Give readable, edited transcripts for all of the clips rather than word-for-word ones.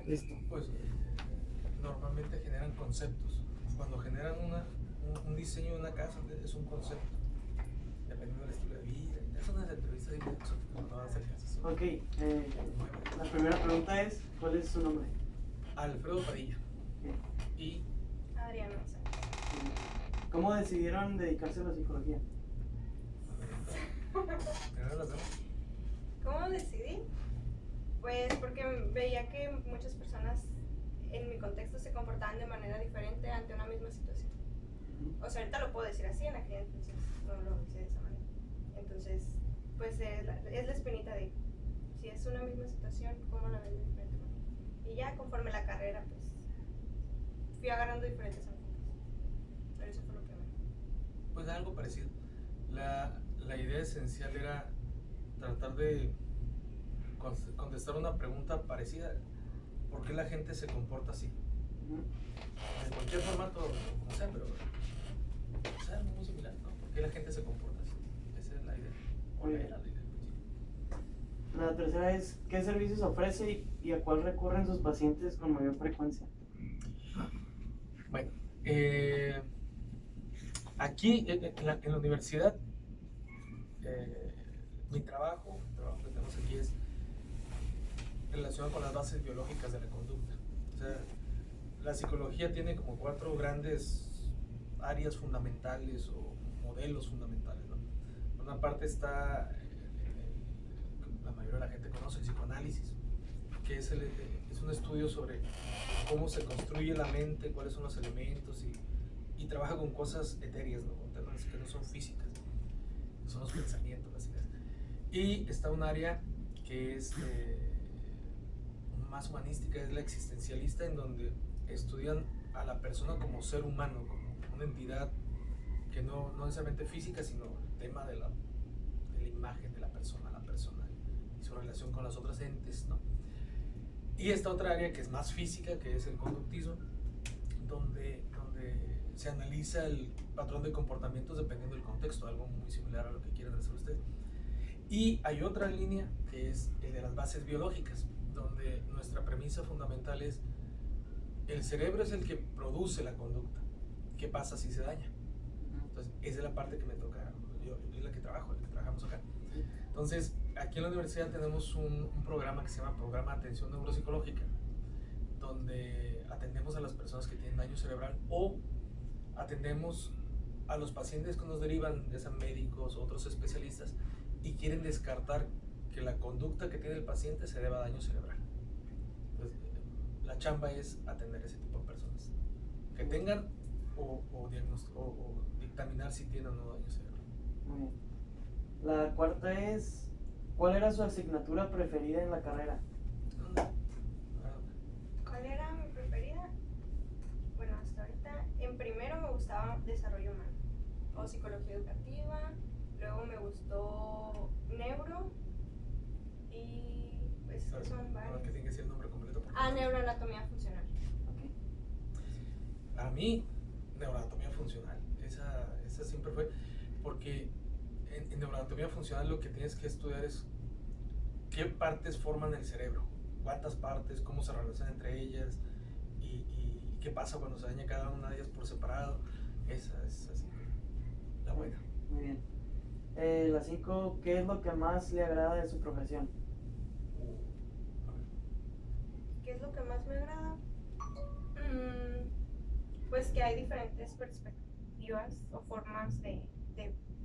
Listo. Pues normalmente generan conceptos. Cuando generan un diseño de una casa es un concepto, dependiendo del estilo de vida. Esas son las entrevistas filosóficas cuando van a hacer casas. Ok, la primera pregunta es, ¿cuál es su nombre? Alfredo Padilla. Y Adriana González. ¿Cómo decidieron dedicarse a la psicología? primero las damas. ¿Cómo decidí? Pues porque veía que muchas personas en mi contexto se comportaban de manera diferente ante una misma situación. O sea, ahorita lo puedo decir así, en aquel entonces no lo hice de esa manera. Entonces, pues es la espinita de si es una misma situación, ¿cómo la ven de diferente manera? Y ya conforme la carrera, pues fui agarrando diferentes enfoques. Pero eso fue lo primero. Pues algo parecido. La idea esencial era tratar de contestar una pregunta parecida. ¿Por qué la gente se comporta así? En cualquier formato, no sé, pero o sea, algo muy similar, ¿no? ¿Por qué la gente se comporta así? Esa es la idea. O era la idea al principio. La tercera es, ¿qué servicios ofrece y a cuál recurren sus pacientes con mayor frecuencia? Bueno, aquí en la universidad, mi trabajo que tenemos aquí es relacionado con las bases biológicas de la conducta. O sea, la psicología tiene como 4 grandes áreas fundamentales o modelos fundamentales, ¿no? Por una parte está, la mayoría de la gente conoce el psicoanálisis, que es un estudio sobre cómo se construye la mente, cuáles son los elementos y trabaja con cosas etéreas, ¿no? Con temas que no son físicas, que son los pensamientos, las ideas. Y está un área que es más humanística, es la existencialista, en donde estudian a la persona como ser humano, como una entidad que no necesariamente física, sino el tema de la imagen de la persona y su relación con las otras entes, ¿no? Y esta otra área que es más física, que es el conductismo, donde se analiza el patrón de comportamientos dependiendo del contexto, algo muy similar a lo que quieren hacer ustedes. Y hay otra línea que es el de las bases biológicas, donde nuestra premisa fundamental es el cerebro es el que produce la conducta. ¿Qué pasa si se daña? Entonces, esa es la parte que me toca, yo es la que trabajamos acá. Entonces, aquí en la universidad tenemos un programa que se llama Programa de Atención Neuropsicológica, donde atendemos a las personas que tienen daño cerebral o atendemos a los pacientes que nos derivan, ya sean médicos o otros especialistas, y quieren descartar que la conducta que tiene el paciente se deba a daño cerebral. Entonces, la chamba es atender a ese tipo de personas que tengan o dictaminar si tienen o no daño cerebral. Muy bien. La cuarta es, ¿cuál era su asignatura preferida en la carrera? ¿Cuál era mi preferida? Bueno, hasta ahorita, en primero me gustaba desarrollo humano o psicología educativa, luego me gustó neuro y pues son varios. Que tiene que ser el nombre completo. Neuroanatomía funcional. Okay. A mí, neuroanatomía funcional, esa siempre fue, porque en neuroanatomía funcional lo que tienes que estudiar es qué partes forman el cerebro, cuántas partes, cómo se relacionan entre ellas y qué pasa cuando se daña cada una de ellas por separado. Esa es así, la buena. Muy bien. La 5, ¿qué es lo que más le agrada de su profesión? ¿Qué es lo que más me agrada? Pues que hay diferentes perspectivas o formas de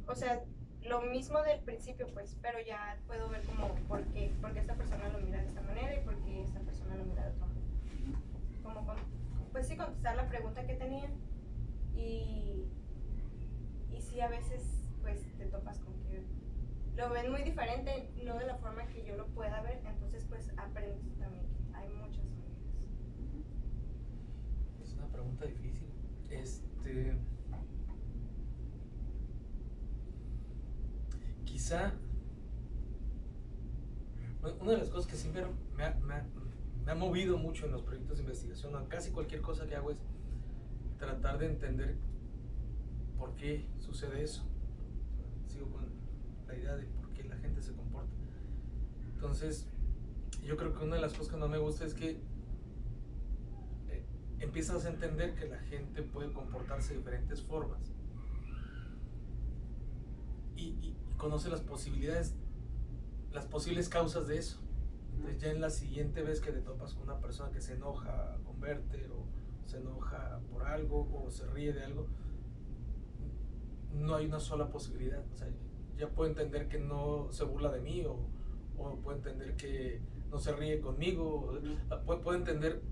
o sea, lo mismo del principio, pues, pero ya puedo ver como por qué esta persona lo mira de esta manera y por qué esta persona lo mira de otra manera. Como pues sí, contestar la pregunta que tenía y sí, a veces pues te topas con que lo ven muy diferente, no de la forma que yo lo pueda ver, entonces pues aprendes también que hay muchas maneras. Es una pregunta difícil. Quizá una de las cosas que siempre me ha movido mucho en los proyectos de investigación, o casi cualquier cosa que hago, es tratar de entender por qué sucede eso. Sigo con la idea de por qué la gente se comporta. Entonces, yo creo que una de las cosas que no me gusta es que empiezas a entender que la gente puede comportarse de diferentes formas y conoce las posibilidades, las posibles causas de eso. Entonces ya en la siguiente vez que te topas con una persona que se enoja con verte o se enoja por algo o se ríe de algo, no hay una sola posibilidad. O sea, ya puedo entender que no se burla de mí o puedo entender que no se ríe conmigo, puedo entender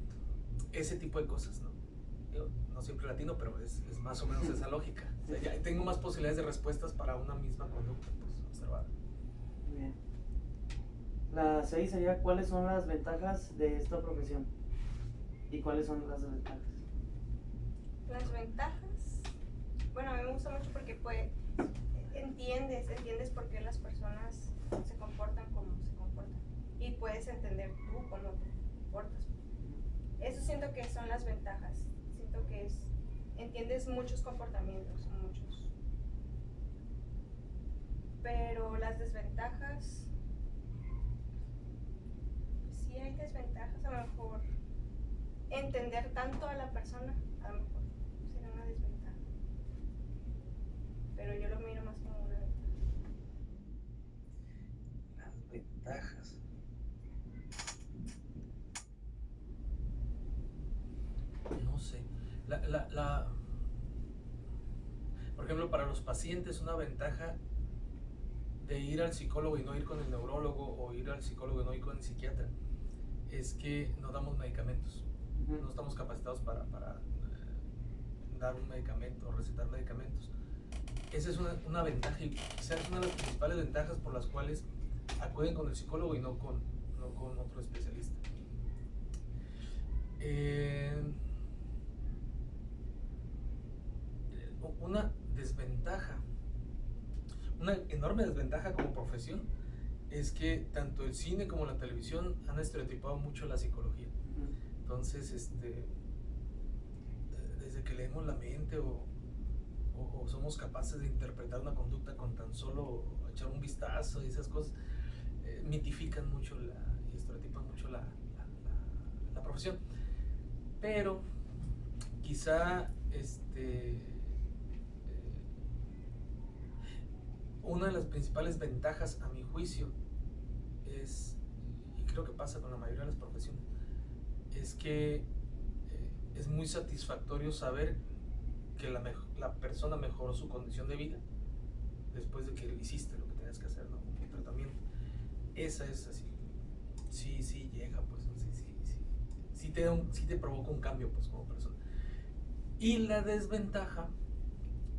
ese tipo de cosas, ¿no? Yo no siempre latino, pero es más o menos esa lógica. O sea, ya tengo más posibilidades de respuestas para una misma conducta pues, observada. Muy bien. La 6 sería, ¿cuáles son las ventajas de esta profesión? ¿Y cuáles son las desventajas? Las ventajas, bueno, a mí me gusta mucho porque pues, entiendes por qué las personas se comportan como se comportan y puedes entender tú cómo te comportas. Eso siento que son las ventajas, siento que entiendes muchos comportamientos, muchos. Pero las desventajas, sí hay desventajas, a lo mejor entender tanto a la persona, a lo mejor sería una desventaja. Pero yo lo miro más como una ventaja. Las ventajas. No sé. Por ejemplo, para los pacientes una ventaja de ir al psicólogo y no ir con el neurólogo o ir al psicólogo y no ir con el psiquiatra es que no damos medicamentos. No estamos capacitados para dar un medicamento o recetar medicamentos. Esa es una ventaja y quizás es una de las principales ventajas por las cuales acuden con el psicólogo y no con otro especialista. Una desventaja, una enorme desventaja como profesión es que tanto el cine como la televisión han estereotipado mucho la psicología. Entonces, desde que leemos la mente o somos capaces de interpretar una conducta con tan solo echar un vistazo y esas cosas, mitifican mucho y estereotipan mucho la profesión. Pero quizá una de las principales ventajas a mi juicio es, y creo que pasa con la mayoría de las profesiones, es que es muy satisfactorio saber que la persona mejoró su condición de vida después de que hiciste lo que tenías que hacer, ¿no? Un tratamiento. Esa es así, sí llega, pues, sí te provoca un cambio, pues, como persona. Y la desventaja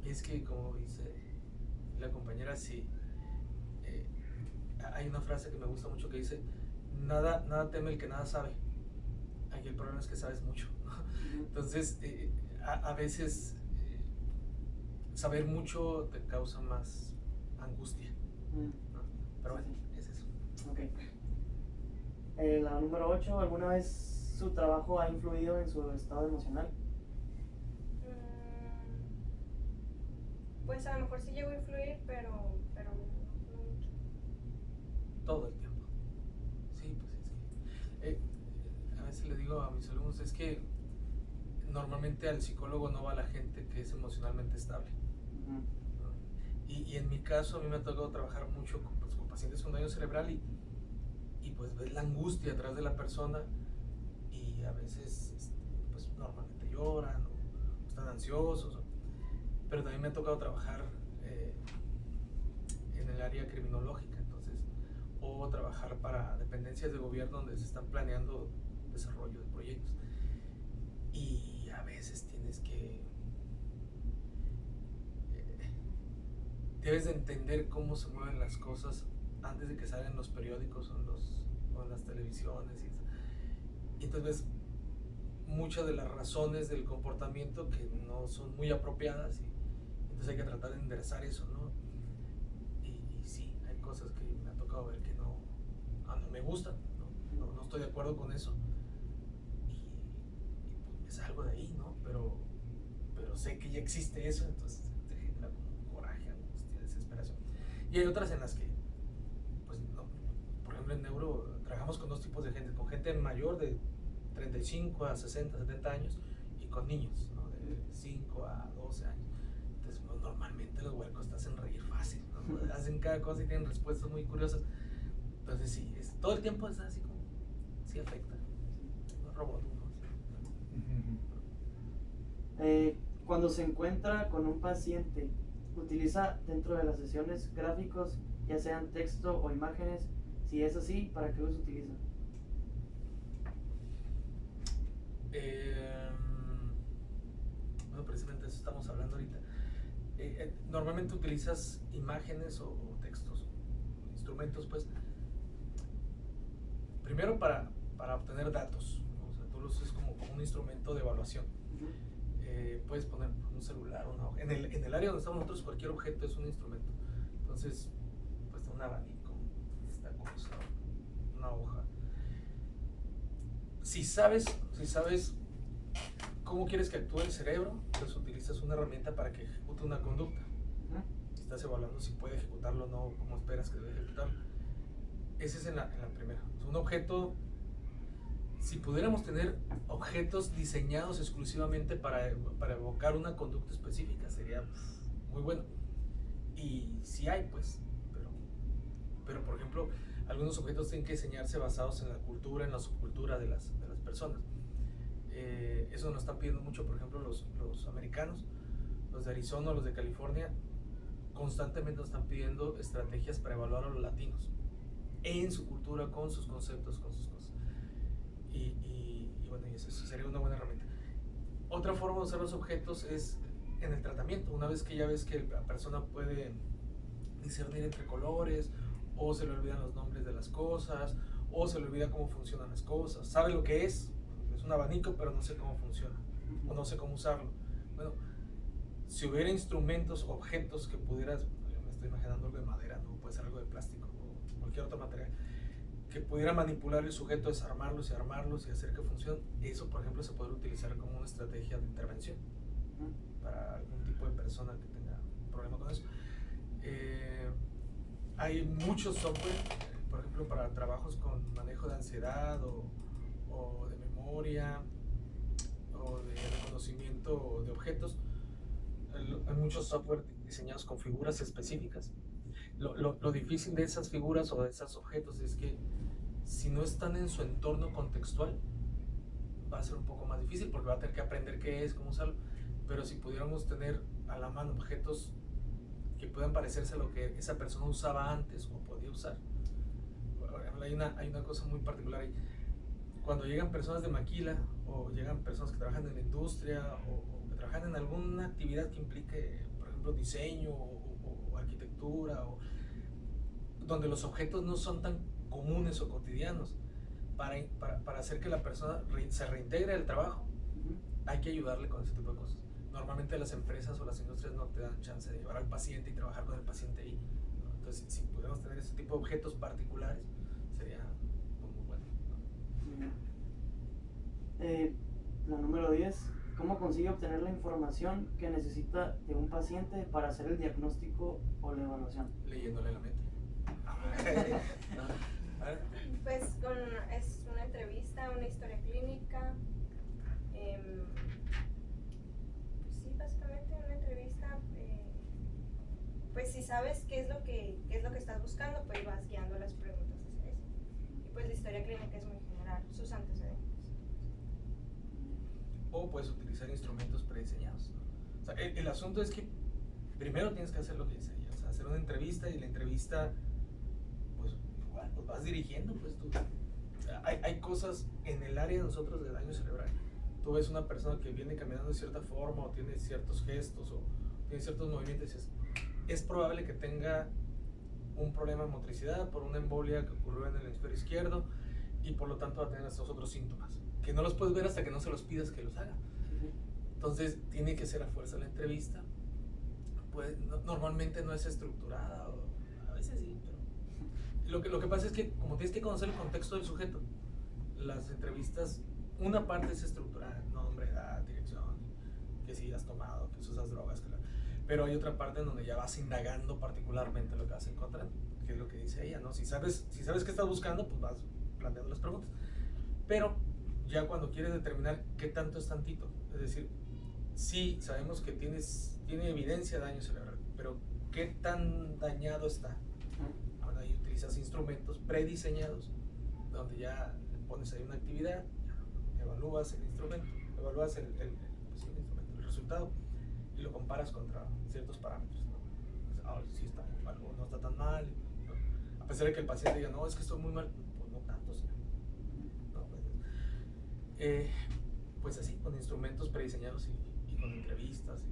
es que, como dice la compañera, sí, hay una frase que me gusta mucho que dice, nada teme el que nada sabe. Aquí el problema es que sabes mucho, ¿no? Entonces, a veces saber mucho te causa más angustia, ¿no? Pero bueno, es eso. Ok. La número 8, ¿alguna vez su trabajo ha influido en su estado emocional? Pues a lo mejor sí llegó a influir, pero no mucho. Todo el tiempo. Sí, pues sí. A veces le digo a mis alumnos, es que normalmente al psicólogo no va la gente que es emocionalmente estable. ¿No? Y en mi caso, a mí me ha tocado trabajar mucho con pacientes con daño cerebral y pues ves la angustia atrás de la persona y a veces pues normalmente lloran o están ansiosos, pero también me ha tocado trabajar en el área criminológica, entonces, o trabajar para dependencias de gobierno donde se están planeando desarrollo de proyectos y a veces debes de entender cómo se mueven las cosas antes de que salgan en los periódicos o en las televisiones y entonces ves muchas de las razones del comportamiento que no son muy apropiadas y entonces hay que tratar de enderezar eso, ¿no? Y sí, hay cosas que me ha tocado ver que no me gustan, no estoy de acuerdo con eso y pues, es algo de ahí, ¿no? Pero sé que ya existe eso, entonces te genera como coraje, angustia, desesperación. Y hay otras en las que, pues, no, por ejemplo en Neuro trabajamos con dos tipos de gente, con gente mayor de 35 a 60, 70 años con niños, ¿no? De 5 a 12 años. Entonces, pues, normalmente los huercos te hacen reír fácil, ¿no? Hacen cada cosa y tienen respuestas muy curiosas. Entonces, sí, todo el tiempo es así como, sí afecta. No es robot, ¿no? Cuando se encuentra con un paciente, ¿utiliza dentro de las sesiones gráficos, ya sean texto o imágenes? Si es así, ¿para qué los utiliza? Bueno, precisamente de eso estamos hablando ahorita. Normalmente utilizas imágenes o textos, instrumentos, pues, primero para obtener datos, ¿no? O sea, tú lo usas como un instrumento de evaluación. Puedes poner un celular, una hoja. En el área donde estamos nosotros, cualquier objeto es un instrumento. Entonces, pues un abanico, esta cosa, una hoja. Si sabes cómo quieres que actúe el cerebro, pues utilizas una herramienta para que ejecute una conducta. Estás evaluando si puede ejecutarlo o no, cómo esperas que debe ejecutarlo. Ese es en la primera. Un objeto, si pudiéramos tener objetos diseñados exclusivamente para evocar una conducta específica, sería muy bueno. Y sí hay, pues, pero por ejemplo, algunos objetos tienen que diseñarse basados en la cultura, en la subcultura de las personas. Eso nos están pidiendo mucho, por ejemplo, los americanos, los de Arizona, los de California, constantemente nos están pidiendo estrategias para evaluar a los latinos en su cultura, con sus conceptos, con sus cosas. Y bueno, eso sería una buena herramienta. Otra forma de usar los objetos es en el tratamiento. Una vez que ya ves que la persona puede discernir entre colores, o se le olvidan los nombres de las cosas, o se le olvida cómo funcionan las cosas, sabe lo que es un abanico, pero no sé cómo funciona, o no sé cómo usarlo. Bueno, si hubiera instrumentos, objetos que pudieras, me estoy imaginando algo de madera, no puede ser algo de plástico o cualquier otro material, que pudiera manipular el sujeto, desarmarlos y armarlos y hacer que funcione, eso por ejemplo se podría utilizar como una estrategia de intervención para algún tipo de persona que tenga problema con eso. Hay muchos software, por ejemplo, para trabajos con manejo de ansiedad o de memoria o de reconocimiento de objetos. Hay muchos software diseñados con figuras específicas. Lo difícil de esas figuras o de esos objetos es que si no están en su entorno contextual, va a ser un poco más difícil porque va a tener que aprender qué es, cómo usarlo. Pero si pudiéramos tener a la mano objetos que puedan parecerse a lo que esa persona usaba antes o podía usar. Hay una cosa muy particular ahí. Cuando llegan personas de maquila o llegan personas que trabajan en la industria o que trabajan en alguna actividad que implique, por ejemplo, diseño o arquitectura, donde los objetos no son tan comunes o cotidianos, para hacer que la persona se reintegre al trabajo, hay que ayudarle con ese tipo de cosas. Normalmente las empresas o las industrias no te dan chance de llevar al paciente y trabajar con el paciente ahí, ¿no? Entonces, si pudiéramos tener ese tipo de objetos particulares, sería muy bueno, ¿no? La número 10, ¿cómo consigue obtener la información que necesita de un paciente para hacer el diagnóstico o la evaluación? Leyéndole la mente. Pues es una entrevista, una historia clínica. Sí, básicamente una entrevista. Pues si sabes qué es lo que estás buscando, pues vas guiando las preguntas hacia eso. Y pues la historia clínica es muy general, sus antecedentes. O puedes utilizar instrumentos prediseñados, ¿no? O sea, el asunto es que primero tienes que hacer lo que dice ella, o sea, hacer una entrevista, y la entrevista, pues igual, pues vas dirigiendo, pues tú. O sea, hay cosas en el área de nosotros de daño cerebral. Tú ves una persona que viene caminando de cierta forma, o tiene ciertos gestos, o tiene ciertos movimientos, y dices, es probable que tenga un problema de motricidad por una embolia que ocurrió en el hemisferio izquierdo, y por lo tanto va a tener estos otros síntomas, que no los puedes ver hasta que no se los pidas que los haga. Entonces tiene que ser a fuerza la entrevista. Pues, normalmente no es estructurada, o a veces sí, pero lo que pasa es que como tienes que conocer el contexto del sujeto, las entrevistas, una parte es estructurada, nombre, edad, dirección, que si has tomado, que usas drogas, pero hay otra parte en donde ya vas indagando particularmente lo que vas a encontrar, que es lo que dice ella, ¿no? Si sabes qué estás buscando, pues vas planteando las preguntas. Pero ya cuando quieres determinar qué tanto es tantito, es decir, sí sabemos que tiene evidencia de daño cerebral, pero qué tan dañado está. Ahora ahí utilizas instrumentos prediseñados donde ya pones ahí una actividad, evalúas el instrumento, evalúas el resultado y lo comparas contra ciertos parámetros, ¿no? Ahora sí está muy mal o no está tan mal, ¿no? A pesar de que el paciente diga, no, es que estoy muy mal, pues no tanto, señor. No, pues así, con instrumentos prediseñados y con entrevistas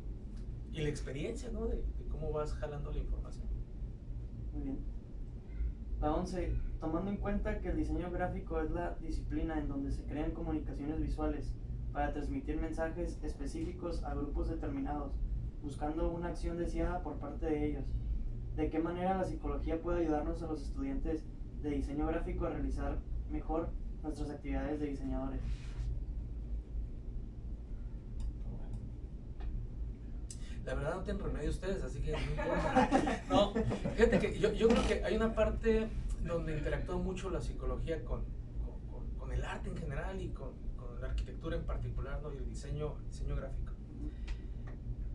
y la experiencia, ¿no? De cómo vas jalando la información. Muy bien. La 11. Tomando en cuenta que el diseño gráfico es la disciplina en donde se crean comunicaciones visuales para transmitir mensajes específicos a grupos determinados, buscando una acción deseada por parte de ellos. ¿De qué manera la psicología puede ayudarnos a los estudiantes de diseño gráfico a realizar mejor nuestras actividades de diseñadores? La verdad no tienen remedio ustedes, así que no importa. No, fíjate que yo creo que hay una parte donde interactúa mucho la psicología con el arte en general y con la arquitectura en particular, ¿no? Y el diseño gráfico.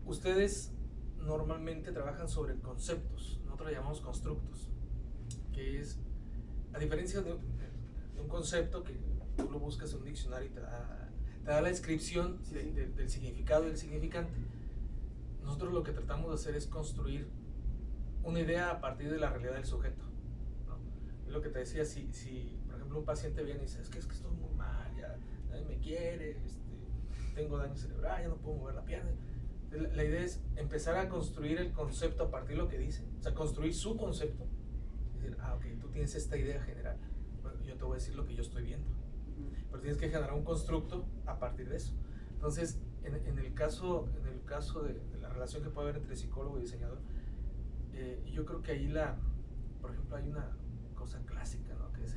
Ustedes normalmente trabajan sobre conceptos, nosotros le llamamos constructos, que es, a diferencia de un concepto que tú lo buscas en un diccionario y te da la descripción del significado y del significante. Nosotros lo que tratamos de hacer es construir una idea a partir de la realidad del sujeto, ¿no? Es lo que te decía, si por ejemplo un paciente viene y dice, es que estoy muy mal, ya nadie me quiere, tengo daño cerebral, ya no puedo mover la pierna. La idea es empezar a construir el concepto a partir de lo que dice, o sea, construir su concepto. Es decir, ok, tú tienes esta idea general, bueno, yo te voy a decir lo que yo estoy viendo, pero tienes que generar un constructo a partir de eso. Entonces, en el caso de la relación que puede haber entre psicólogo y diseñador, yo creo que ahí por ejemplo, hay una cosa clásica, ¿no? Que es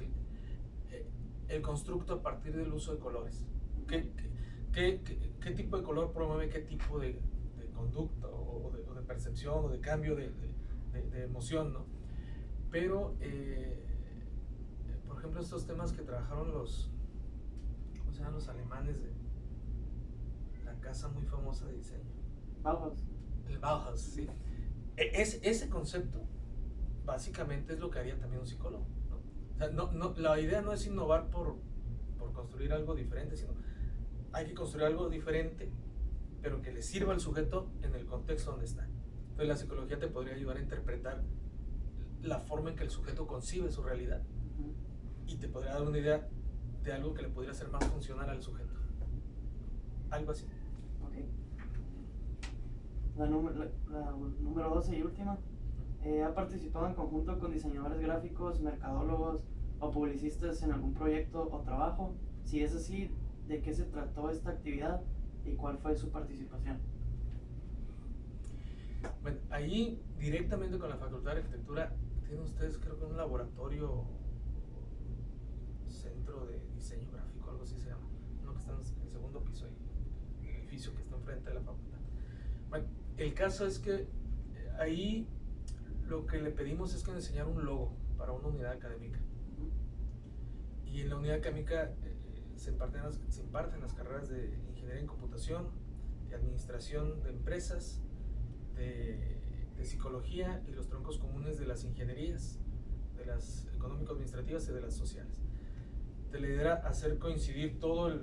el constructo a partir del uso de colores. ¿Qué tipo de color promueve qué tipo de conducta o de percepción o de cambio de emoción, ¿no? Pero, por ejemplo, estos temas que trabajaron ¿cómo se llaman los alemanes de la casa muy famosa de diseño? Bauhaus. El Bauhaus, sí. Ese concepto básicamente es lo que haría también un psicólogo, ¿no? O sea, la idea no es innovar por construir algo diferente, sino hay que construir algo diferente, pero que le sirva al sujeto en el contexto donde está. Entonces la psicología te podría ayudar a interpretar la forma en que el sujeto concibe su realidad y te podría dar una idea de algo que le podría ser más funcional al sujeto. Algo así. Ok. La número 12 y última. ¿Ha participado en conjunto con diseñadores gráficos, mercadólogos o publicistas en algún proyecto o trabajo? Si es así, ¿de qué se trató esta actividad y cuál fue su participación? Bueno, ahí directamente con la Facultad de Arquitectura tienen ustedes, creo que un laboratorio, centro de diseño gráfico, algo así se llama, uno que está en el segundo piso ahí, el edificio que está enfrente de la facultad. Bueno, el caso es que ahí lo que le pedimos es que nos enseñara un logo para una unidad académica. Y en la unidad académica se imparten las carreras de ingeniería en computación, de administración de empresas, de psicología y los troncos comunes de las ingenierías, de las económico-administrativas y de las sociales. La idea era hacer coincidir todas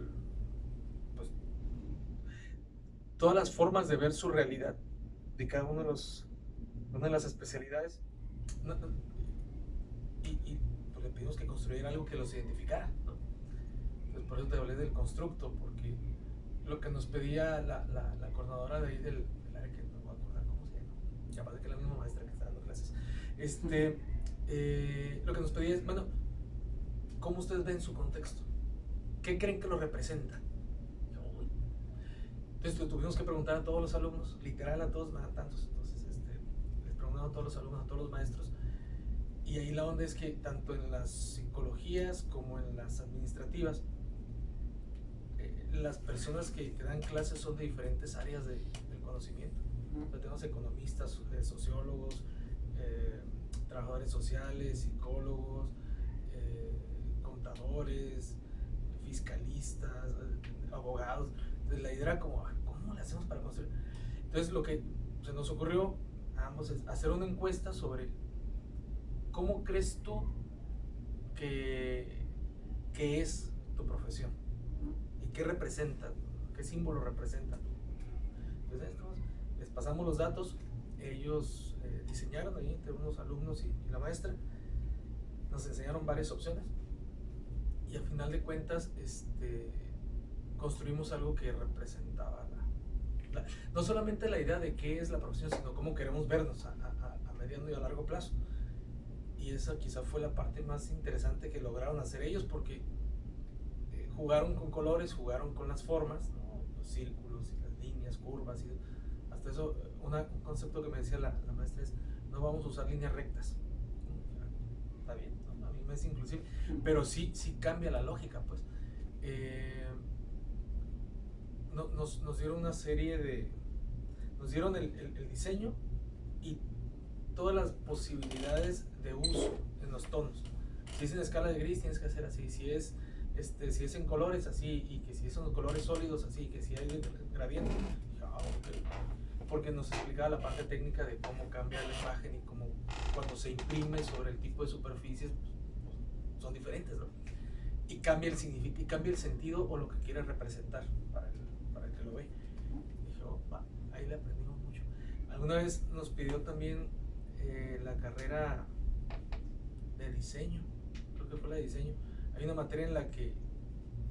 las formas de ver su realidad de cada una de las especialidades, y pues le pedimos que construyera algo que los identificara, ¿no? Entonces por eso te hablé del constructo, porque lo que nos pedía la coordinadora de ahí del área, que no me voy a acordar cómo se llama, ya parece que es la misma maestra que está dando clases, lo que nos pedía es, bueno, ¿cómo ustedes ven su contexto? ¿Qué creen que lo representa? Entonces tuvimos que preguntar a todos los alumnos, literal a todos, no eran tantos, entonces les preguntamos a todos los alumnos, a todos los maestros, y ahí la onda es que tanto en las psicologías como en las administrativas, las personas que dan clases son de diferentes áreas del conocimiento. Entonces, tenemos economistas, sociólogos, trabajadores sociales, psicólogos, contadores, fiscalistas, abogados. Entonces la idea era como, ¿cómo le hacemos para construir? Entonces lo que se nos ocurrió a ambos es hacer una encuesta sobre cómo crees tú que es tu profesión y qué representa, qué símbolo representa. Entonces les pasamos los datos, ellos diseñaron ahí entre unos alumnos y la maestra, nos enseñaron varias opciones y al final de cuentas construimos algo que representaba no solamente la idea de qué es la profesión, sino cómo queremos vernos a mediano y a largo plazo. Y esa quizá fue la parte más interesante que lograron hacer ellos, porque jugaron con colores, jugaron con las formas, ¿no? Los círculos y las líneas, curvas, y hasta eso, un concepto que me decía la maestra es, no vamos a usar líneas rectas. Está bien, ¿no? A mí me es inclusive, pero sí cambia la lógica, pues. Nos dieron una serie nos dieron el diseño y todas las posibilidades de uso en los tonos. Si es en escala de gris, tienes que hacer así. Si es en colores, así. Y que si son colores sólidos, así. Que si hay gradiente. Okay. Porque nos explicaba la parte técnica de cómo cambia la imagen y cómo cuando se imprime sobre el tipo de superficies, pues, son diferentes, ¿no? Y cambia el significado, y cambia el sentido o lo que quiere representar para el que lo ve. Dije, ahí le aprendimos mucho. Alguna vez nos pidió también la carrera de diseño, creo que fue la de diseño. Hay una materia en la que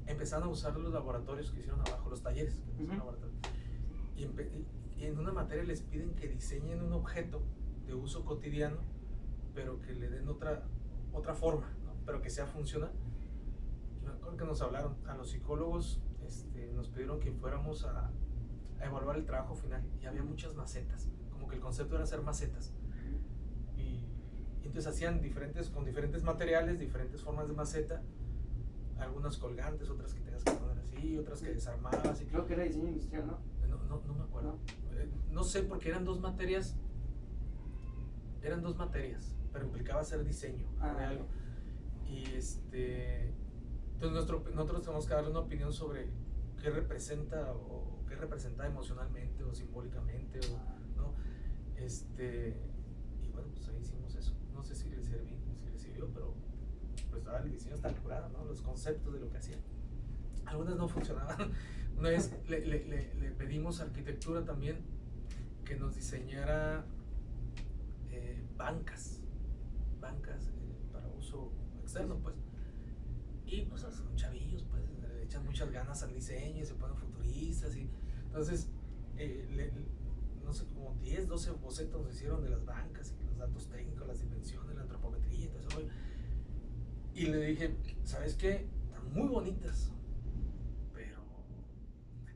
empezaron a usar los laboratorios que hicieron abajo, los talleres que hicieron laboratorios. Y en una materia les piden que diseñen un objeto de uso cotidiano, pero que le den otra forma, ¿no? Pero que sea funcional. Yo me acuerdo que nos hablaron, a los psicólogos nos pidieron que fuéramos a evaluar el trabajo final, y había muchas macetas, como que el concepto era hacer macetas. Y entonces hacían con diferentes materiales, diferentes formas de maceta, algunas colgantes, otras que tengas que poner así, otras que desarmabas. Creo que era diseño industrial, ¿no? No me acuerdo. No sé, porque eran dos materias, pero implicaba hacer diseño de algo. Y entonces nosotros tenemos que darle una opinión sobre qué representa o qué representa emocionalmente o simbólicamente, ¿no? Y bueno, pues ahí hicimos eso. No sé si le sirvió, pero pues el diseño está curado, ¿no? Los conceptos de lo que hacían. Algunas no funcionaban. Una vez le pedimos a arquitectura también que nos diseñara bancas para uso externo, pues. Y pues son chavillos, pues le echan muchas ganas al diseño y se ponen futuristas. Y entonces, no sé, como 10, 12 bocetos nos hicieron de las bancas y los datos técnicos, las dimensiones, la antropometría y todo eso. Y le dije, ¿sabes qué? Están muy bonitas, pero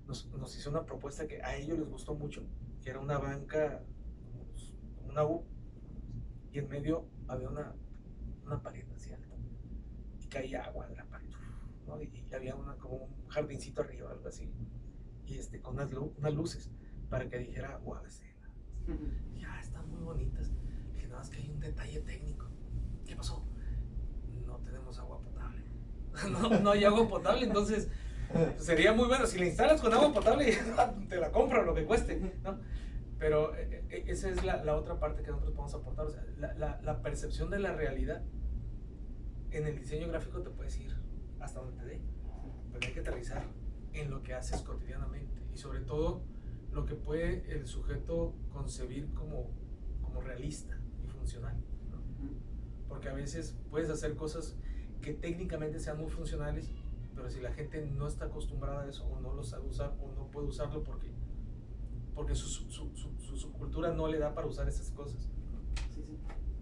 nos hizo una propuesta que a ellos les gustó mucho, que era una banca como una U, y en medio había una pared así alta, y caía agua de la pared, ¿no? Y había como un jardincito arriba, algo así, y con unas luces, para que dijera agua de cena. Ya, están muy bonitas. Le dije, nada más que hay un detalle técnico. ¿Qué pasó? No tenemos agua potable. no hay agua potable, entonces sería muy bueno si le instalas con agua potable, te la compro lo que cueste, ¿no? Pero esa es la otra parte que nosotros podemos aportar. O sea, la percepción de la realidad en el diseño gráfico te puedes ir hasta donde te dé, pero hay que aterrizar en lo que haces cotidianamente y sobre todo lo que puede el sujeto concebir como realista y funcional, ¿no? Porque a veces puedes hacer cosas que técnicamente sean muy funcionales, pero si la gente no está acostumbrada a eso o no lo sabe usar o no puede usarlo porque su cultura no le da para usar esas cosas, ¿no?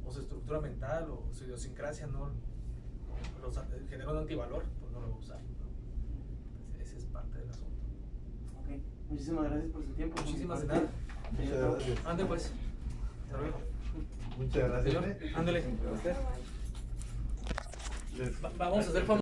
O su estructura mental o su idiosincrasia no genera un antivalor, pues no lo va a usar, ¿no? Entonces, ese es parte del asunto. Ok, muchísimas gracias por su tiempo. Muchísimas de nada. Muchas gracias. Ande pues. Hasta luego. Muchas gracias. Señor, ándele. Les- Vamos a hacer famoso.